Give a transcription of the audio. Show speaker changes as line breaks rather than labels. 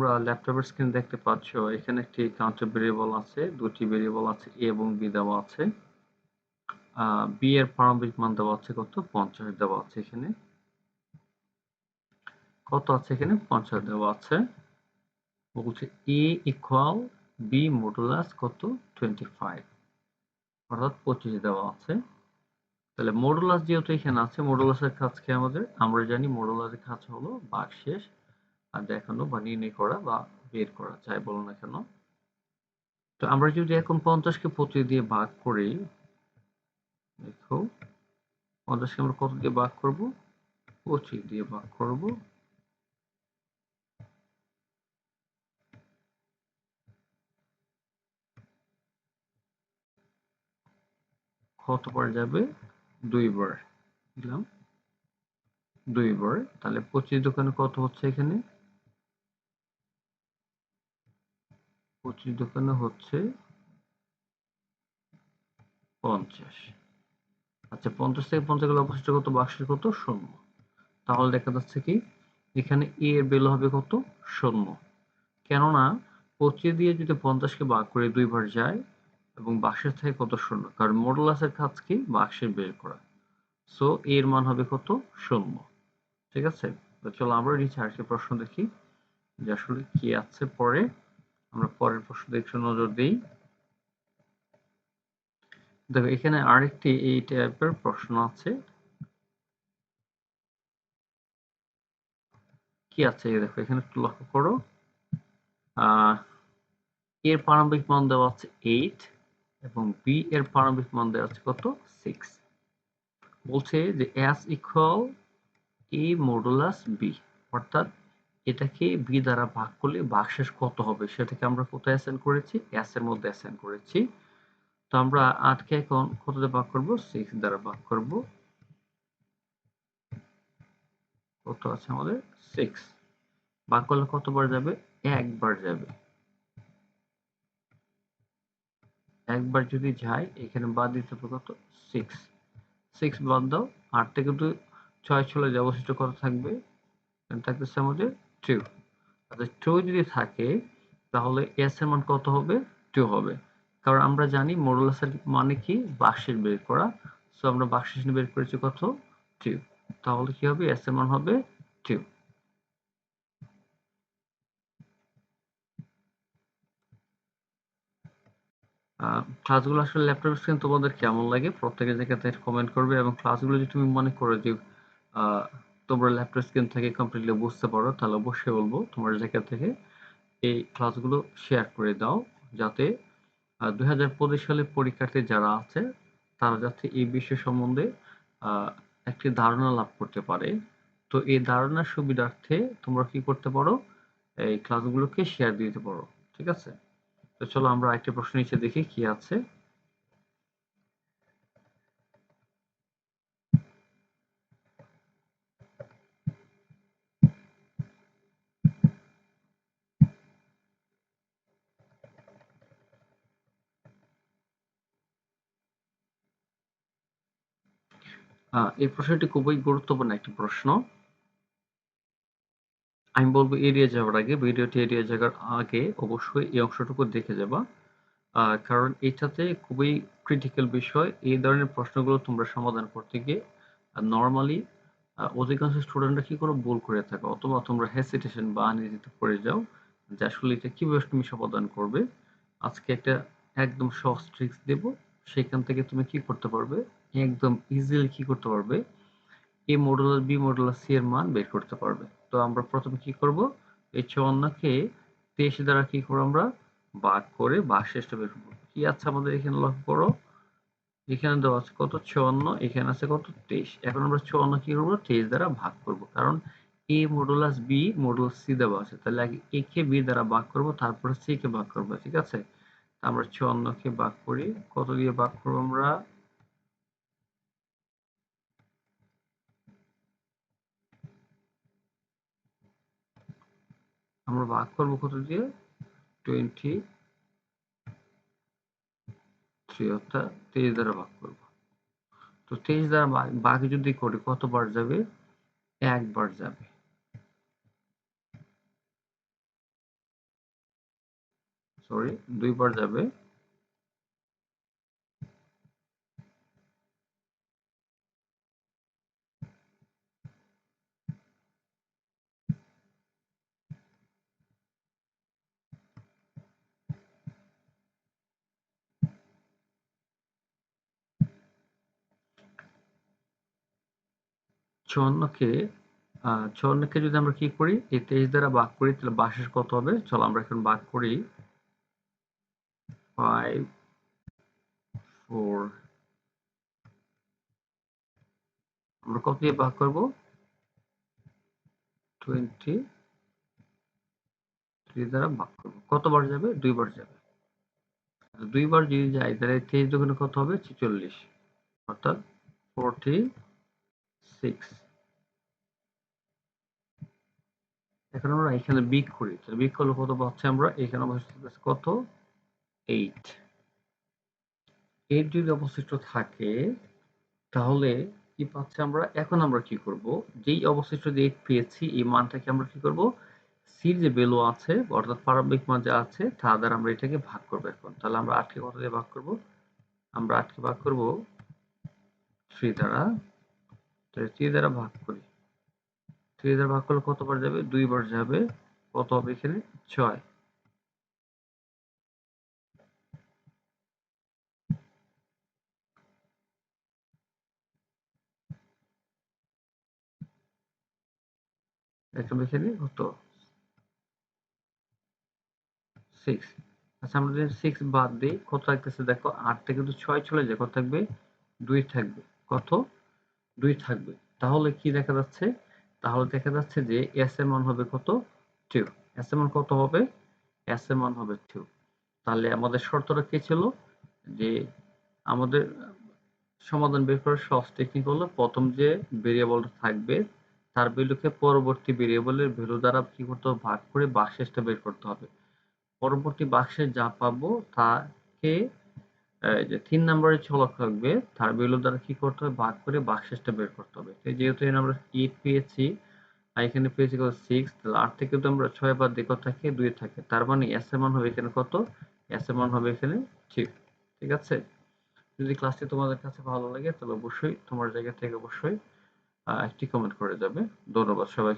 তোমরা ল্যাপটপের স্ক্রিন দেখতে পাচ্ছ, এখানে একটি কাউন্টার ভেরিয়েবল আছে, দুটি ভেরিয়েবল আছে a এবং b দেওয়া আছে। b এর প্রারম্ভিক মান দেওয়া আছে কত, 50 দেওয়া আছে। এখানে কত আছে, এখানে 50 দেওয়া আছে। বলছে a ইকুয়াল b মডুলাস কত, 25, অর্থাৎ 25 দেওয়া আছে। তাহলে মডুলাস যেহেতু এখানে আছে, মডুলাসের কাজ কি আমাদের, আমরা জানি মডুলাসের কাজ হলো ভাগশেষ আর দেখানো বা নির্ণয় করা বা বের করা, যাই বলো না কেন। তো আমরা যদি এখন 50 কে 25 দিয়ে ভাগ করি, দেখো 50 কে আমরা কত দিয়ে ভাগ করব, 25 দিয়ে ভাগ করব। কতবার যাবে, 2 বার দিলাম, 2 বার। তাহলে 25 দোকানে কত হচ্ছে, এখানে 25 দোকানে হচ্ছে 50। আচ্ছা, 50 থেকে 50 গেলে অবশিষ্ট কত, বাক্সের কত, 0। তাহলে দেখা যাচ্ছে কি এখানে a এর ভ্যালু হবে কত, 0। কেননা 25 দিয়ে যদি 50 কে ভাগ করে 2 বার যায় এবং বাক্সের থেকে কত, 0, কারণ মডুলাসের কাজ কি, বাক্সের বের করা। সো এর মান হবে কত, 0। ঠিক আছে, তো চলো আমরা নিচে আরেকটি প্রশ্ন দেখি যে আসলে কি আছে পরে। আমরা পরের প্রশ্ন একটু নজর দিই। দেখো এখানে আরেকটি এই টাইপের প্রশ্ন আছে। কি আছে দেখো, এখানে একটু লক্ষ্য করো। এর প্রারম্ভিক মান দেওয়া আছে 8 এবং বি এর প্রারম্ভিক মান দেওয়া আছে কত, 6। বলছে যে s equal a modulus b, অর্থাৎ এটাকে b দ্বারা ভাগ করলে ভাগশেষ কত হবে সেটাকে আমরা কোথায় অ্যাসাইন করেছি, s এর মধ্যে অ্যাসাইন করেছি। তো আমরা 8 কে এখন কত দিয়ে ভাগ করব, 6 দ্বারা ভাগ করব। কত আছে আমাদের, 6। ভাগ করলে কতবার যাবে, একবার যাবে। একবার যদি যায় এখানে বাদ দিতে হবে কত, 6। 6 বাদ দাও, 8 থেকে 2 6 চলে যায়, অবশিষ্ট কত থাকবে, থাকতেছে আমাদের 2। আচ্ছা 2 যদি থাকে তাহলে s এর মান কত হবে, 2 হবে। কারণ আমরা জানি মডুলাসের মানে কি, ভাগশেষ বের করা। সো আমরা ভাগশেষ বের করেছি কত, 2। তাহলে কি হবে, s এর মান হবে 2। ক্লাসগুলো আসলে ল্যাপটপ স্ক্রিন তোমাদের কেমন লাগে প্রত্যেকের জায়গাতে কমেন্ট করবে, এবং ক্লাসগুলো যদি তুমি মনে করো যে আহ, তোমরা ল্যাপটপ স্ক্রিন থেকে কমপ্লিটলি বুঝতে পারো, তাহলে অবশ্যই বলবো তোমার জায়গা থেকে এই ক্লাসগুলো শেয়ার করে দাও, যাতে 2025 সালে পরীক্ষার্থী যারা আছে তারা যাতে এই বিষয় সম্বন্ধে আহ, একটি ধারণা লাভ করতে পারে। তো এই ধারণার সুবিধার্থে তোমরা কি করতে পারো, এই ক্লাসগুলোকে শেয়ার দিতে পারো। ঠিক আছে, তো চলো আমরা একটা প্রশ্ন নিচে দেখি কি আছে। এই প্রশ্নটি খুবই গুরুত্বপূর্ণ একটি প্রশ্ন। আমি বলবো এড়িয়ে যাওয়ার আগে, ভিডিওটি এড়িয়ে যাওয়ার আগে অবশ্যই এই অংশটুকু দেখে যাবা, কারণ এটাতে খুবই ক্রিটিক্যাল বিষয়। এই ধরনের প্রশ্নগুলো তোমরা সমাধান করতে গিয়ে নর্মালি অধিকাংশ স্টুডেন্টরা কি করে ভুল করে থাকে, অথবা তোমরা হেসিটেশন বা আনইজিতে পড়ে যাও যে আসলে এটা কিভাবে তুমি সমাধান করবে। আজকে একটা একদম সহজ ট্রিক্স দেব, সেখান থেকে তুমি কি করতে পারবে, একদম ইজিলি কি করতে পারবে, এ মডুলাস বি মডুলাস সি এর মান বের করতে পারবে। তো আমরা প্রথমে কি করব, এই 54 কে 23 দ্বারা কি করব, আমরা ভাগ করে ভাগশেষটা বের করব। কি আছে আমাদের এখানে লক্ষ্য করো, এখানে দেওয়া আছে কত, 54, এখানে আছে কত, 23। এখন আমরা 54 কি করব, 23 দ্বারা ভাগ করব, কারণ a modulus B modulus C দেওয়া আছে। তাহলে আগে a কে b দ্বারা ভাগ করব, তারপরে c কে ভাগ করব। ঠিক আছে, আমরা 54 কে ভাগ করি, কত দিয়ে ভাগ করব, আমরা ভাগ করব কত দিয়ে, 23, অর্থাৎ 23 দ্বারা ভাগ করব। তো 23 দ্বারা ভাগ যদি করি কতবার যাবে, একবার যাবে। সরি 2 বার যাবে। চুয়ান্নকে 54 কে যদি আমরা কি করি, এই 23 দ্বারা ভাগ করি, তাহলে বার্ষিক কত হবে? চলো আমরা এখন ভাগ করি। 5 4 আমরা কত দিয়ে ভাগ করব? 23 দ্বারা ভাগ করব। কতবার যাবে? 2 বার যাবে। 2 বার যদি যায় তাহলে 23 দুগুণে কত হবে? 46, অর্থাৎ 46। এখন আমরা এখানে বিগ করি, তাহলে বিগ করলে কত পাচ্ছি আমরা? এখানে অবশিষ্ট কত? 8। 8 যদি অবশিষ্ট থাকে তাহলে কি পাচ্ছি আমরা? এখন আমরা কি করব? যেই অবশিষ্ট যে 8 পেয়েছি এই মানটাকে আমরা কি করব? সির যে ভ্যালু আছে অর্থাৎ প্রারম্ভিক মান যা আছে তা দ্বারা আমরা এটাকে ভাগ করব এখন। তাহলে আমরা 8 কে কত দিয়ে ভাগ করব? আমরা 8 কে ভাগ করব 3 দ্বারা। তাহলে 3 দ্বারা ভাগ করি। 3 দ্বারা ভাগ করলে কতবার যাবে? 2 বার যাবে। কত হবে এখানে? 6। এখন এখানে কত? 6। আচ্ছা আমরা যদি 6 বাদ দেই কত থাকতেছে দেখো? 8 থেকে কিন্তু 6 চলে যায়, কত থাকবে? 2 থাকবে। কত? 2 থাকবে। তাহলে কি দেখা যাচ্ছে? তাহলে দেখা যাচ্ছে যে s এর মান হবে কত? 2। s এর মান কত হবে? s এর মান হবে 2। তাহলে আমাদের শর্তটা কি ছিল? যে আমাদের সমাধান বের করার সহজ টেকনিক হলো প্রথম যে ভেরিয়েবলটা থাকবে তার ভ্যালুকে পরবর্তী ভেরিয়েবলের ভ্যালু দ্বারা কি করতে হবে? ভাগ করে ভাগশেষটা বের করতে হবে। পরবর্তী ভাগশেষ যা পাবো তাকে যে 3 নম্বরে চলক থাকবে তার ভ্যালু দ্বারা কি করতে হবে? ভাগ করে ভাগশেষটা বের করতে হবে। তো যেহেতু এখানে আমরা 8 পেয়েছি আর এখানে পেয়েছি কত? 6, তাহলে 8 থেকে তো আমরা 6 বাদ দিয়ে কত থাকে? 2 থাকে। তার মানে s এর মান হবে এখানে কত? s এর মান হবে এখানে 2। ঠিক আছে? যদি ক্লাসটি তোমাদের কাছে ভালো লাগে তাহলে অবশ্যই তোমার জায়গা থেকে অবশ্যই একটি কমেন্ট করে যাবে। ধন্যবাদ সবাইকে।